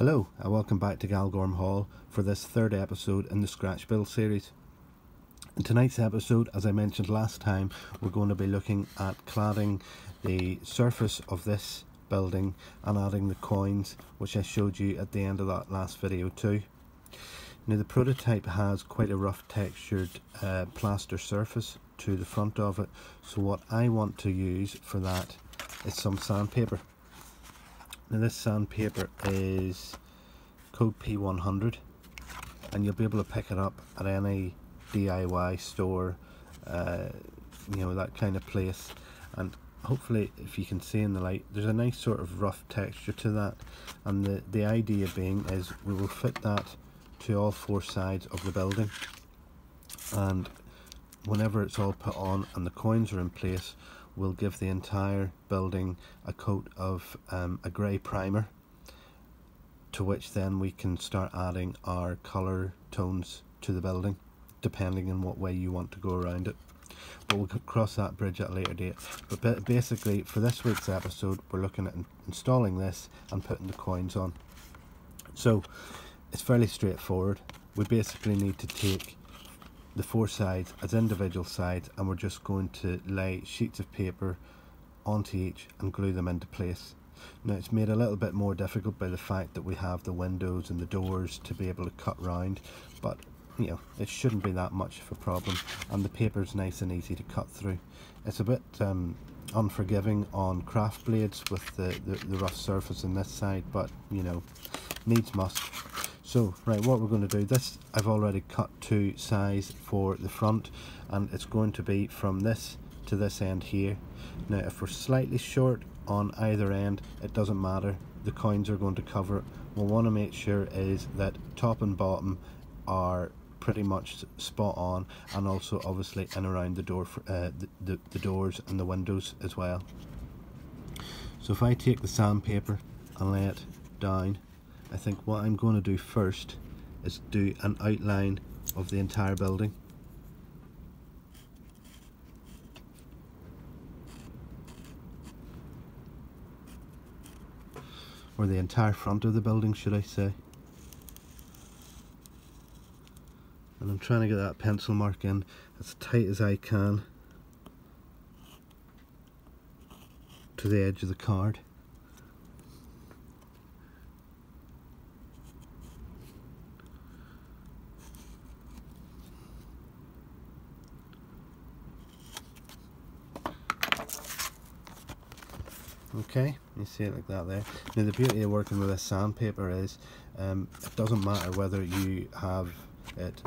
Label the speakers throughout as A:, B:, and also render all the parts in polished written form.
A: Hello and welcome back to Galgorm Hall for this third episode in the Scratch Build series. In tonight's episode, as I mentioned last time, we're going to be looking at cladding the surface of this building and adding the quoins, which I showed you at the end of that last video too. Now the prototype has quite a rough textured plaster surface to the front of it, so what I want to use for that is some sandpaper. Now this sandpaper is code P100 and you'll be able to pick it up at any DIY store, you know, that kind of place, and hopefully if you can see in the light there's a nice sort of rough texture to that, and the idea being is we will fit that to all four sides of the building, and whenever it's all put on and the quoins are in place, we'll give the entire building a coat of a grey primer, to which then we can start adding our colour tones to the building depending on what way you want to go around it, but we'll cross that bridge at a later date. But basically for this week's episode we're looking at installing this and putting the quoins on. So it's fairly straightforward. We basically need to take the four sides as individual sides and we're just going to lay sheets of paper onto each and glue them into place. Now it's made a little bit more difficult by the fact that we have the windows and the doors to be able to cut round, but you know, it shouldn't be that much of a problem, and the paper's nice and easy to cut through. It's a bit unforgiving on craft blades with the rough surface on this side, but you know, needs must. So right, what we're going to do, this I've already cut to size for the front, and it's going to be from this to this end here. Now if we're slightly short on either end, it doesn't matter, the quoins are going to cover it. We'll want to make sure is that top and bottom are pretty much spot on, and also obviously in around the door, the doors and the windows as well. So if I take the sandpaper and lay it down, I think what I'm going to do first is do an outline of the entire building. Or the entire front of the building, should I say. And I'm trying to get that pencil mark in as tight as I can to the edge of the card. Okay, you see it like that there. Now the beauty of working with this sandpaper is it doesn't matter whether you have it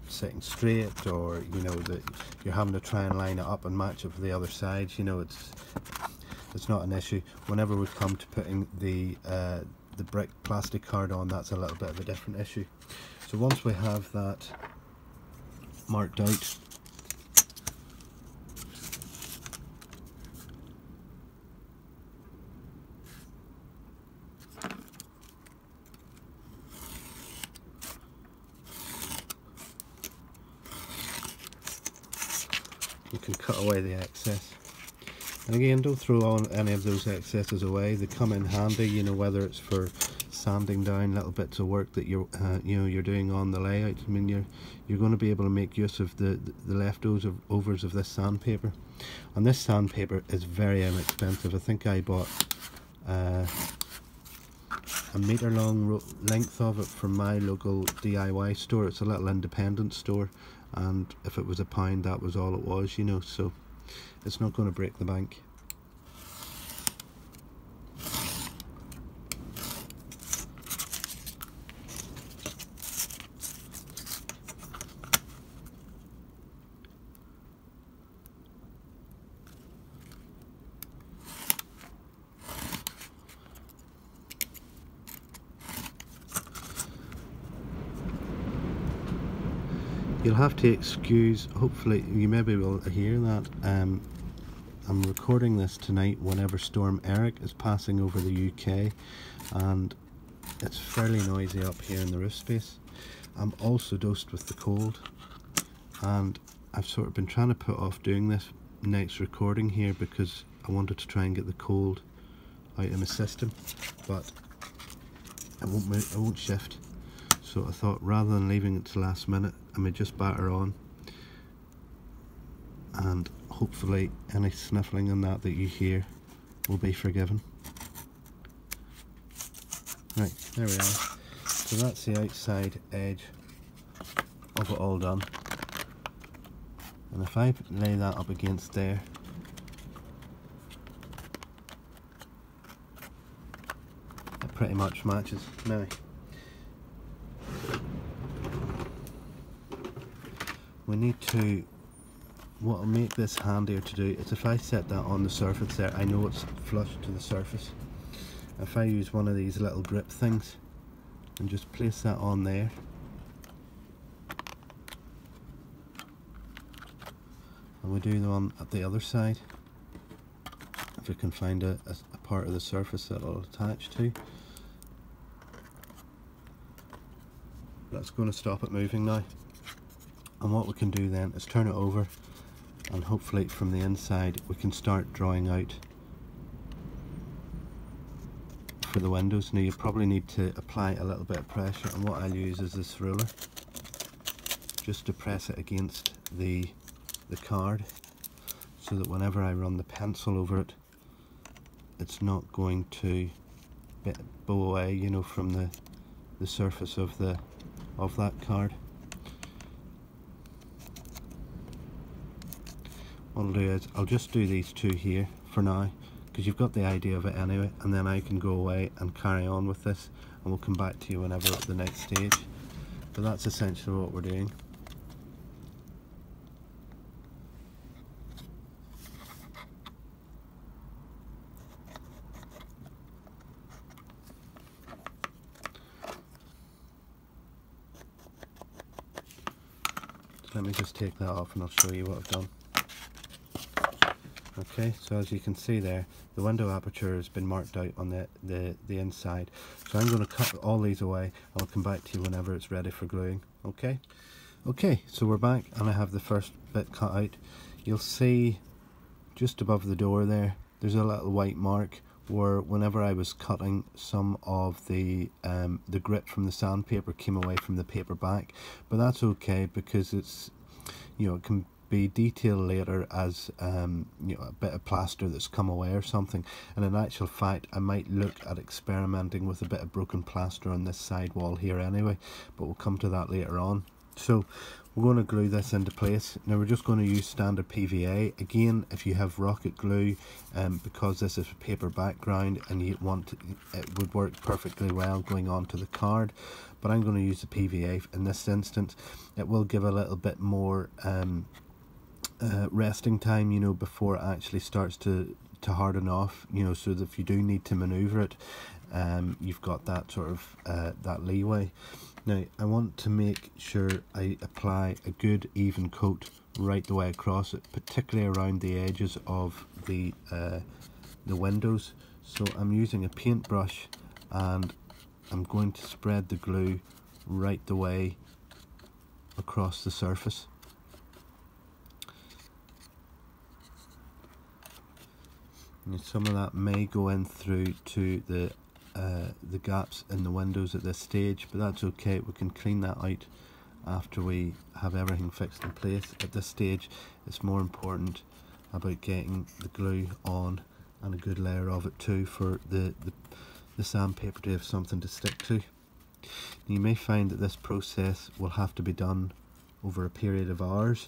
A: sitting straight or you know that you're having to try and line it up and match it with the other sides. You know, it's not an issue. Whenever we come to putting the brick Plasticard on, that's a little bit of a different issue. So once we have that marked out, you can cut away the excess. And again, don't throw on any of those excesses away. They come in handy, you know, whether it's for sanding down little bits of work that you're you know, you're doing on the layout. I mean, you're going to be able to make use of the leftovers of this sandpaper. And this sandpaper is very inexpensive. I think I bought a metre long length of it from my local DIY store. It's a little independent store, and if it was £1, that was all it was, you know, so it's not going to break the bank. You'll have to excuse, hopefully you maybe will hear that, I'm recording this tonight whenever Storm Eric is passing over the UK, and it's fairly noisy up here in the roof space. I'm also dosed with the cold, and I've sort of been trying to put off doing this next recording here because I wanted to try and get the cold out in the system, but it won't move, it won't shift. So I thought rather than leaving it to last minute, I may just batter on, and hopefully any sniffling and that you hear will be forgiven. Right, there we are. So that's the outside edge of it all done. And if I lay that up against there, it pretty much matches. Now, we need to, what will make this handier to do is if I set that on the surface there, I know it's flush to the surface. If I use one of these little grip things and just place that on there, and we do the one at the other side, if we can find a part of the surface that it'll attach to. That's going to stop it moving now. And what we can do then is turn it over, and hopefully from the inside we can start drawing out for the windows. Now you probably need to apply a little bit of pressure, and what I'll use is this ruler just to press it against the card, so that whenever I run the pencil over it, it's not going to bow away, you know, from the surface of that card. What I'll do is I'll just do these two here for now, because you've got the idea of it anyway, and then I can go away and carry on with this, and we'll come back to you whenever at the next stage. But that's essentially what we're doing. So let me just take that off and I'll show you what I've done. Okay, so as you can see there, the window aperture has been marked out on the inside. So I'm going to cut all these away, and I'll come back to you whenever it's ready for gluing. Okay? Okay, so we're back, and I have the first bit cut out. You'll see just above the door there, there's a little white mark where whenever I was cutting, some of the grit from the sandpaper came away from the paper back. But that's okay, because it's, you know, it can be detailed later as you know, a bit of plaster that's come away or something. And in actual fact, I might look at experimenting with a bit of broken plaster on this side wall here anyway, but we'll come to that later on. So we're going to glue this into place. Now we're just going to use standard PVA. Again, if you have rocket glue, because this is a paper background and you want it would work perfectly well going onto the card, but I'm going to use the PVA in this instance. It will give a little bit more resting time, you know, before it actually starts to harden off, you know, so that if you do need to maneuver it, you've got that sort of that leeway. Now I want to make sure I apply a good even coat right the way across it, particularly around the edges of the windows. So I'm using a paintbrush, and I'm going to spread the glue right the way across the surface. And some of that may go in through to the gaps in the windows at this stage, but that's okay. We can clean that out after we have everything fixed in place. At this stage, it's more important about getting the glue on, and a good layer of it too, for the sandpaper to have something to stick to. You may find that this process will have to be done over a period of hours,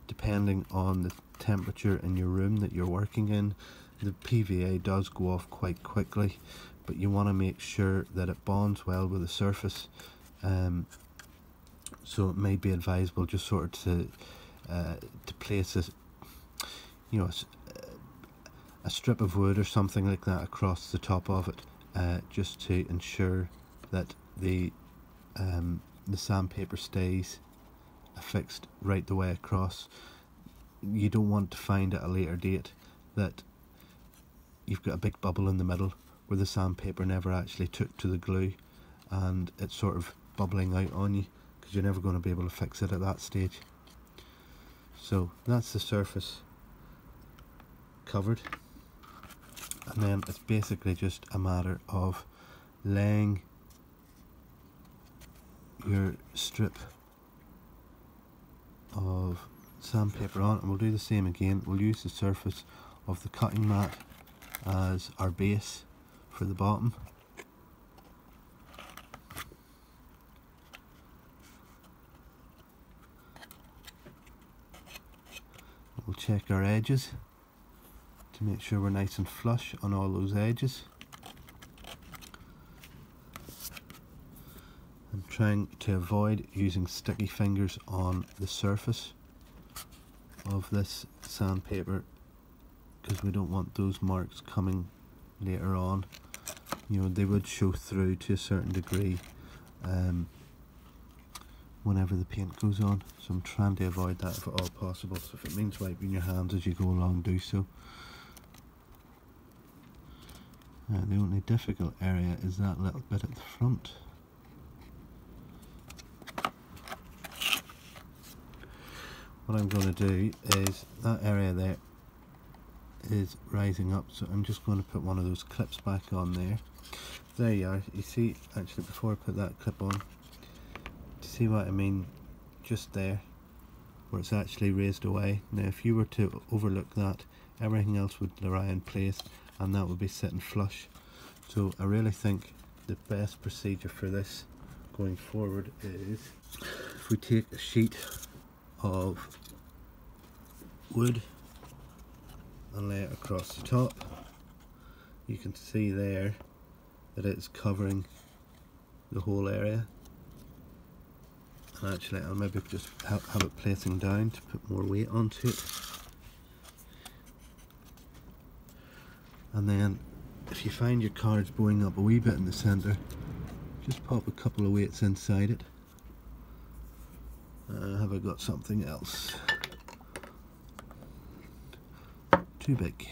A: depending on the temperature in your room that you're working in. The PVA does go off quite quickly, but you want to make sure that it bonds well with the surface. So it may be advisable just sort of to place a, you know, a strip of wood or something like that across the top of it, just to ensure that the sandpaper stays affixed right the way across. You don't want to find at a later date that you've got a big bubble in the middle where the sandpaper never actually took to the glue, and it's sort of bubbling out on you, because you're never going to be able to fix it at that stage. So that's the surface covered, and then it's basically just a matter of laying your strip of sandpaper on, and we'll do the same again. We'll use the surface of the cutting mat as our base for the bottom. We'll check our edges to make sure we're nice and flush on all those edges. I'm trying to avoid using sticky fingers on the surface of this sandpaper because we don't want those marks coming later on. You know, they would show through to a certain degree whenever the paint goes on, so I'm trying to avoid that if at all possible. So if it means wiping your hands as you go along, do so. The only difficult area is that little bit at the front. What I'm going to do is, that area there is rising up, so I'm just going to put one of those clips back on there. There you are. You see, actually, before I put that clip on, to see what I mean, just there where it's actually raised away. Now if you were to overlook that, everything else would lie in place and that would be sitting flush. So I really think the best procedure for this going forward is if we take a sheet of wood and lay it across the top. You can see there that it's covering the whole area. And actually I'll maybe just have it placing down to put more weight onto it. And then if you find your card's bowing up a wee bit in the centre, just pop a couple of weights inside it. Have I got something else? Too big.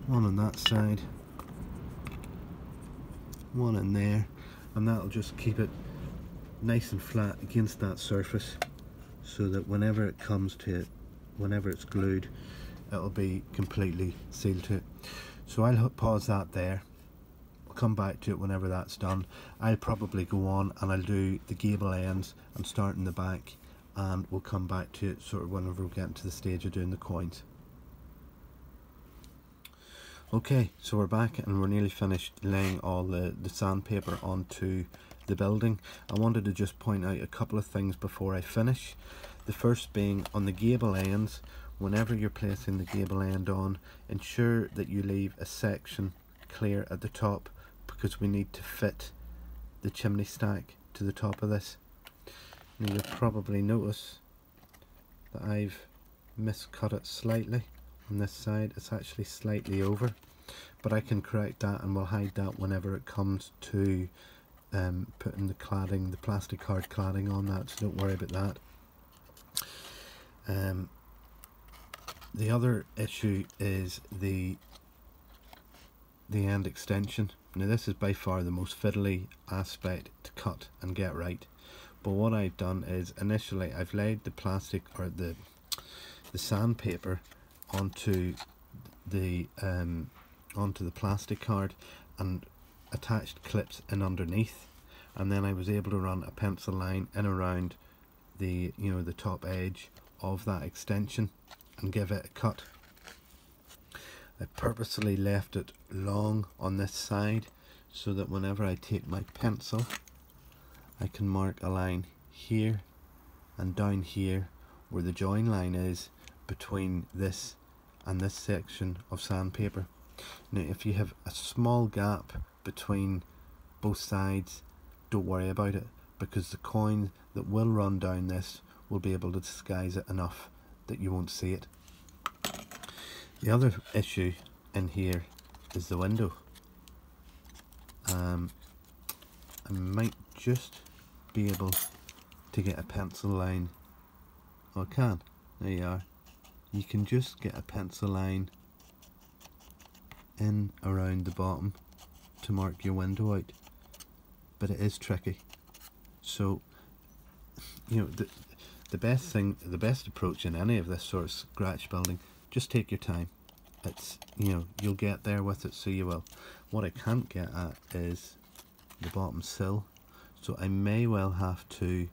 A: One on that side, one in there, and that'll just keep it nice and flat against that surface so that whenever it comes to it, whenever it's glued, it'll be completely sealed to it. So I'll pause that there. I'll come back to it whenever that's done. I'll probably go on and I'll do the gable ends and start in the back, and we'll come back to it sort of whenever we're getting to the stage of doing the coins. Okay, so we're back and we're nearly finished laying all the sandpaper onto the building. I wanted to just point out a couple of things before I finish. The first being on the gable ends, whenever you're placing the gable end on, ensure that you leave a section clear at the top because we need to fit the chimney stack to the top of this. Now you'll probably notice that I've miscut it slightly. On this side it's actually slightly over, but I can correct that and we'll hide that whenever it comes to putting the cladding, the Plasticard cladding on that, so don't worry about that. The other issue is the end extension. Now this is by far the most fiddly aspect to cut and get right, but what I've done is initially I've laid the plastic or the sandpaper onto the Plasticard and attached clips in underneath, and then I was able to run a pencil line in around the the top edge of that extension and give it a cut. I purposely left it long on this side so that whenever I take my pencil I can mark a line here and down here where the join line is between this and this section of sandpaper. Now if you have a small gap between both sides, don't worry about it, because the coin that will run down this will be able to disguise it enough that you won't see it. The other issue in here is the window. I might just be able to get a pencil line. Oh, I can. There you are. You can just get a pencil line in around the bottom to mark your window out, but it is tricky. So the best approach in any of this sort of scratch building, just take your time. It's you'll get there with it, so you will. What I can't get at is the bottom sill, so I may well have to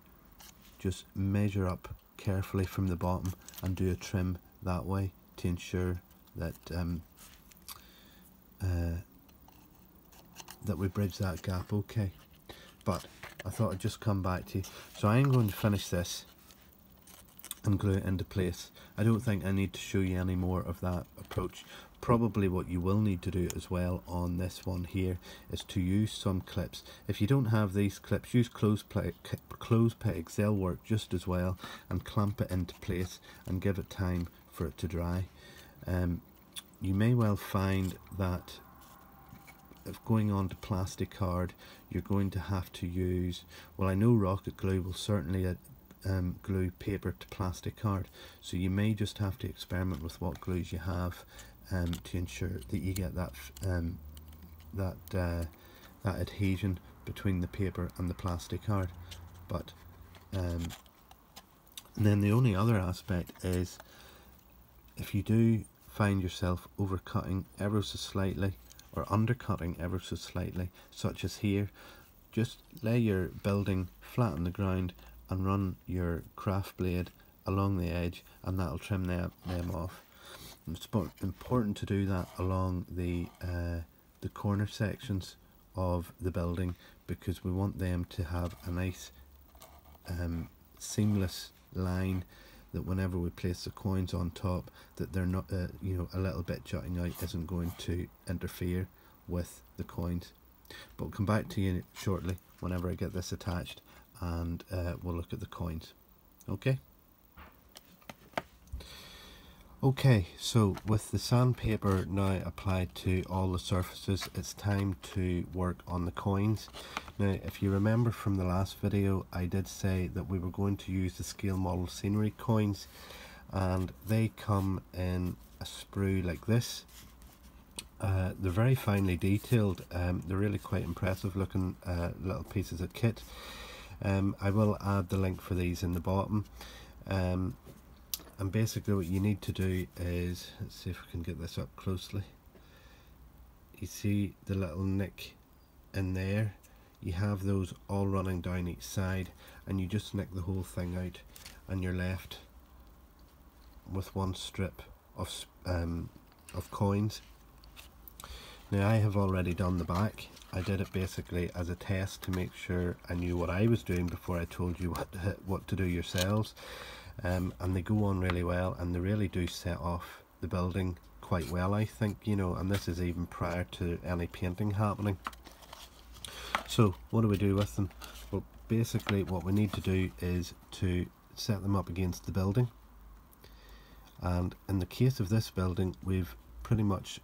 A: just measure up carefully from the bottom and do a trim that way to ensure that that we bridge that gap okay. But I thought I'd just come back to you. So I'm going to finish this and glue it into place. I don't think I need to show you any more of that approach. Probably what you will need to do as well on this one here is to use some clips. If you don't have these clips, use clothes pegs, they'll work just as well, and clamp it into place and give it time for it to dry. You may well find that if going on to Plasticard, you're going to have to use, well, I know rocket glue will certainly glue paper to Plasticard, so you may just have to experiment with what glues you have to ensure that you get that that adhesion between the paper and the Plasticard. But and then the only other aspect is, if you do find yourself overcutting ever so slightly or undercutting ever so slightly, such as here, just lay your building flat on the ground and run your craft blade along the edge, and that'll trim them off. It's important to do that along the corner sections of the building, because we want them to have a nice seamless line, that whenever we place the coins on top, that they're not you know, a little bit jutting out isn't going to interfere with the coins. But we'll come back to you shortly whenever I get this attached, and we'll look at the coins. Okay, so with the sandpaper now applied to all the surfaces, it's time to work on the coins. Now, if you remember from the last video, I did say that we were going to use the scale model scenery coins, and they come in a sprue like this. They're very finely detailed. They're really quite impressive looking little pieces of kit. I will add the link for these in the bottom. And basically what you need to do is, let's see if we can get this up closely. You see the little nick in there? You have those all running down each side, and you just nick the whole thing out, and you're left with one strip of coins. Now, I have already done the back. I did it basically as a test to make sure I knew what I was doing before I told you what to do yourselves. And they go on really well, and they really do set off the building quite well, I think, you know, and this is even prior to any painting happening. So what do we do with them? Well, basically what we need to do is to set them up against the building, and in the case of this building, we've pretty much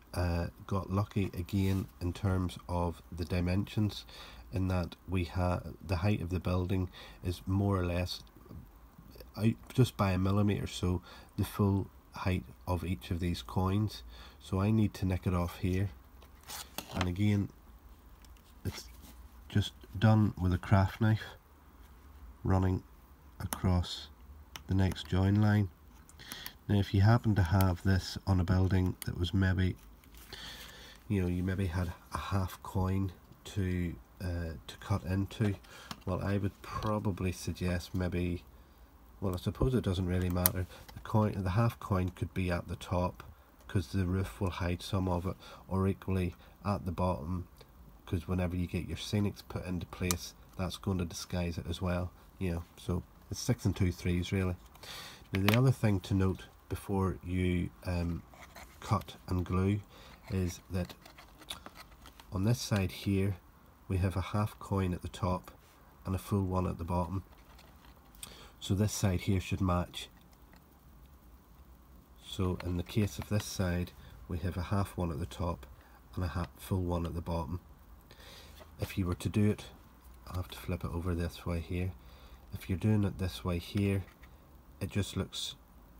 A: got lucky again in terms of the dimensions, in that we have the height of the building is more or less out just by a millimetre, so the full height of each of these coins. So I need to nick it off here, and again it's just done with a craft knife running across the next join line. Now, if you happen to have this on a building that was maybe, you know, you maybe had a half coin to cut into, well, I would probably suggest maybe, well, I suppose it doesn't really matter. The half coin could be at the top, because the roof will hide some of it, or equally at the bottom, because whenever you get your scenics put into place, that's going to disguise it as well. You know, so it's 6 and 2 3s really. Now, the other thing to note before you cut and glue is that on this side here we have a half coin at the top and a full one at the bottom. So this side here should match. So in the case of this side, we have a half one at the top and a full one at the bottom. If you were to do it, I'll have to flip it over this way here. If you're doing it this way here, it just looks,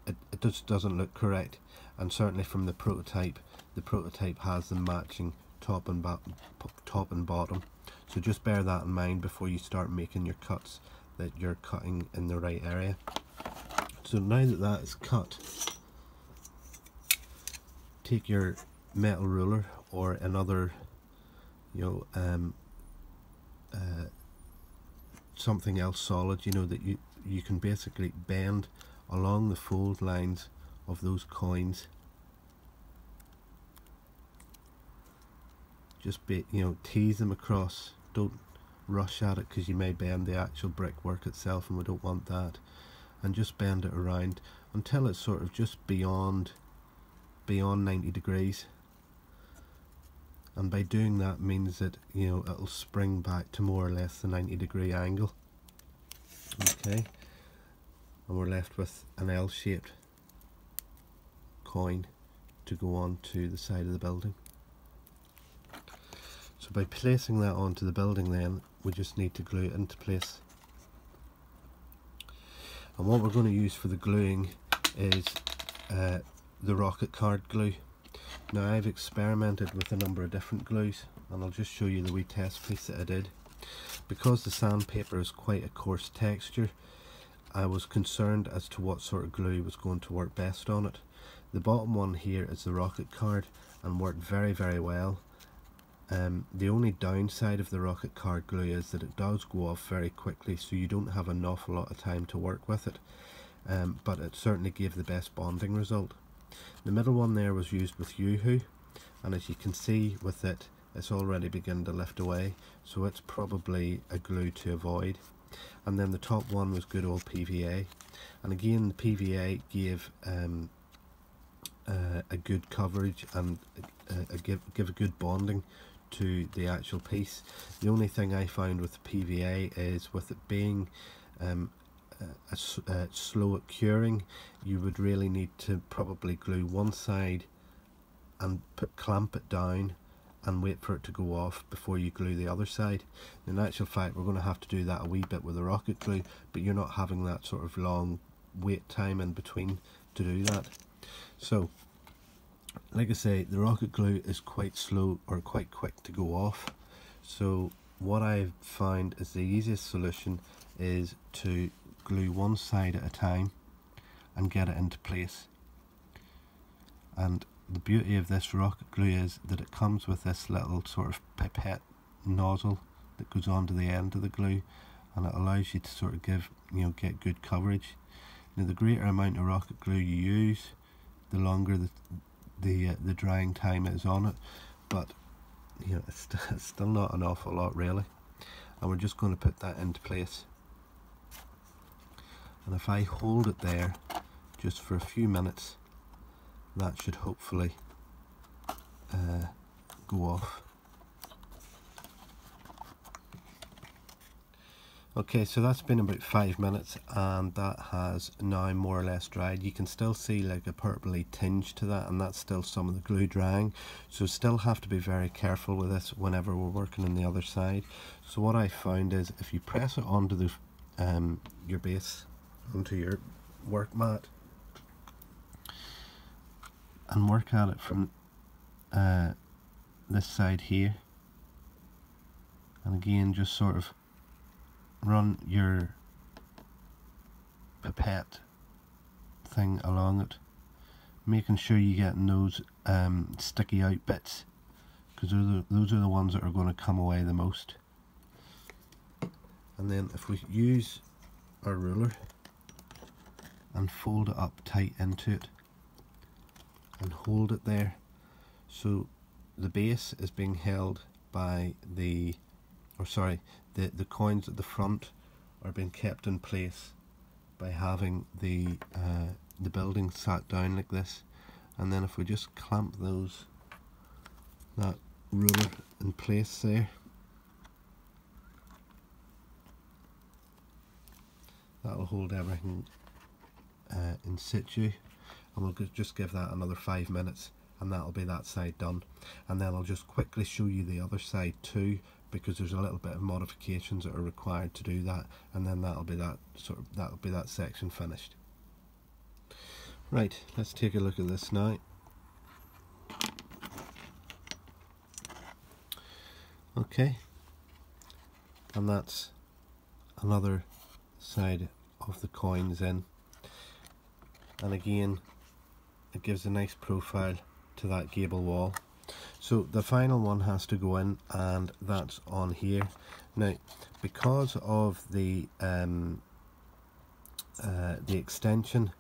A: it just doesn't look correct. And certainly from the prototype has them matching top and bottom. So just bear that in mind before you start making your cuts, that you're cutting in the right area. So now that that is cut, take your metal ruler or another you know, something else solid, you know, that you can basically bend along the fold lines of those coins. Just tease them across. Don't rush at it, because you may bend the actual brickwork itself, and we don't want that. And just bend it around until it's sort of just beyond 90 degrees. And by doing that means that, you know, it'll spring back to more or less the 90-degree angle. Okay, and we're left with an L-shaped coin to go on to the side of the building. So by placing that onto the building, then we just need to glue it into place. And what we're going to use for the gluing is the rocket card glue. Now, I've experimented with a number of different glues, and I'll just show you the wee test piece that I did. Because the sandpaper is quite a coarse texture, I was concerned as to what sort of glue was going to work best on it. The bottom one here is the rocket card, and worked very, very well. The only downside of the rocket card glue is that it does go off very quickly, so you don't have an awful lot of time to work with it, but it certainly gave the best bonding result. The middle one there was used with Yoo-hoo, and as you can see with it, it's already beginning to lift away, so it's probably a glue to avoid. And then the top one was good old PVA, and again the PVA gave a good coverage and give a good bonding to the actual piece. The only thing I found with the PVA is, with it being slow at curing, you would really need to probably glue one side and clamp it down and wait for it to go off before you glue the other side. In actual fact, we're going to have to do that a wee bit with the rocket glue, but you're not having that sort of long wait time in between to do that. So like I say, the rocket glue is quite slow, or quite quick to go off. So what I've found is the easiest solution is to glue one side at a time and get it into place. And the beauty of this rocket glue is that it comes with this little sort of pipette nozzle that goes onto the end of the glue, and it allows you to sort of get good coverage. Now, the greater amount of rocket glue you use, the longer the drying time is on it, but it's still not an awful lot really. And we're just going to put that into place. And if I hold it there just for a few minutes, that should hopefully go off. Okay, so that's been about 5 minutes, and that has now more or less dried. You can still see like a purpley tinge to that, and that's still some of the glue drying. So still have to be very careful with this whenever we're working on the other side. So what I found is, if you press it onto the your base, onto your work mat, and work at it from this side here, and again just sort of run your pipette thing along it, making sure you get those sticky out bits, because those are the ones that are going to come away the most. And then if we use our ruler and fold it up tight into it and hold it there, so the base is being held by the coins at the front are being kept in place by having the building sat down like this. And then if we just clamp that ruler in place there, that'll hold everything in situ, and we'll just give that another 5 minutes, and that'll be that side done. And then I'll just quickly show you the other side too, because there's a little bit of modifications that are required to do that, and then that'll be that section finished. Right, let's take a look at this now. Okay, and that's another side of the coins in, and again it gives a nice profile to that gable wall. So the final one has to go in, and that's on here. Now, because of the extension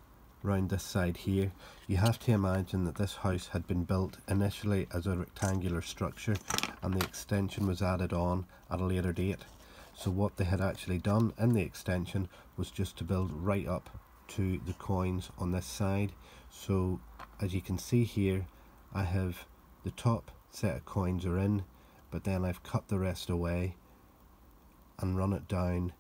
A: around this side here, you have to imagine that this house had been built initially as a rectangular structure, and the extension was added on at a later date. So what they had actually done in the extension was just to build right up to the coins on this side. So as you can see here, I have the top set of coins are in, but then I've cut the rest away and run it down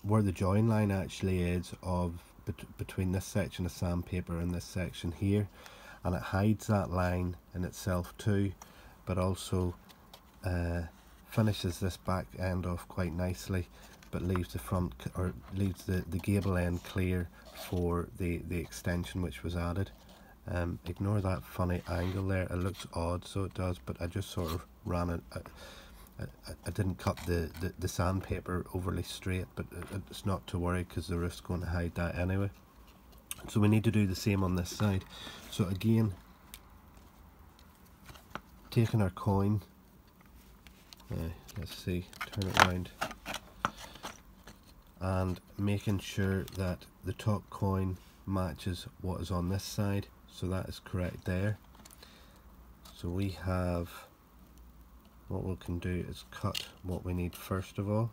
A: where the join line actually is of between this section of sandpaper and this section here, and it hides that line in itself too, but also finishes this back end off quite nicely, but leaves the front, or leaves the gable end clear for the extension which was added. Ignore that funny angle there, it looks odd, so it does, but I just sort of ran it. I didn't cut the sandpaper overly straight, but it's not to worry because the roof's going to hide that anyway. So we need to do the same on this side. So again, taking our coin, let's see, turn it around, and making sure that the top coin matches what is on this side. So that is correct there. So we have, what we can do is cut what we need first of all.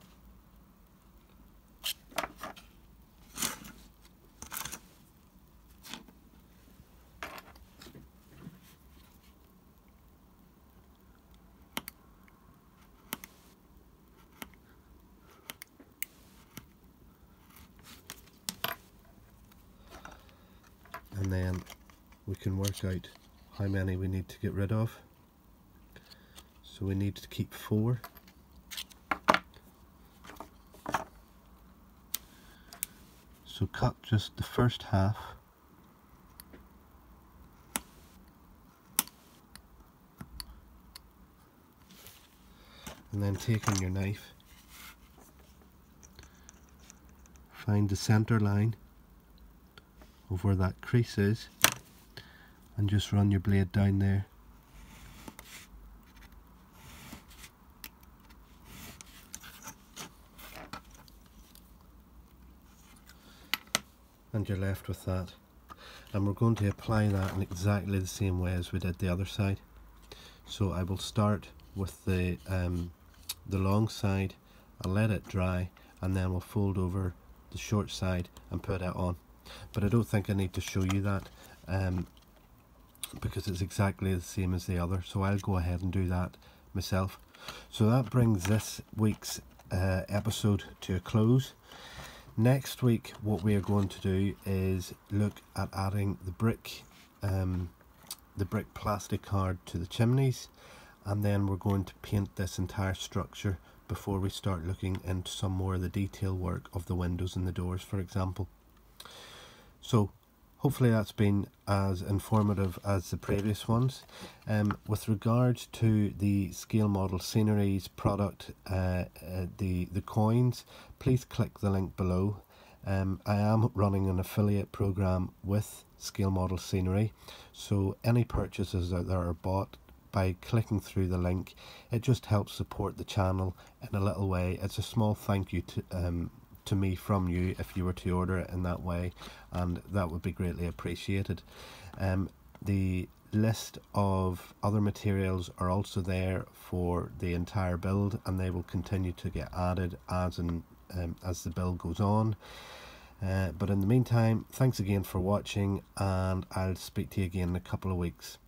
A: And then we can work out how many we need to get rid of. So we need to keep 4. So cut just the first half. And then taking your knife, find the center line of where that crease is, and just run your blade down there. And you're left with that, and we're going to apply that in exactly the same way as we did the other side. So I will start with the long side, I'll let it dry, and then we'll fold over the short side and put it on. But I don't think I need to show you that because it's exactly the same as the other, so I'll go ahead and do that myself. So that brings this week's episode to a close. Next week what we are going to do is look at adding the brick Plasticard to the chimneys, and then we're going to paint this entire structure before we start looking into some more of the detail work of the windows and the doors, for example. So hopefully that's been as informative as the previous ones. With regards to the scale model sceneries product, the coins, please click the link below. I am running an affiliate program with scale model scenery, so any purchases that are bought by clicking through the link, it just helps support the channel in a little way. It's a small thank you to me from you if you were to order it in that way, and that would be greatly appreciated. The list of other materials are also there for the entire build, and they will continue to get added as the build goes on. But in the meantime, thanks again for watching, and I'll speak to you again in a couple of weeks.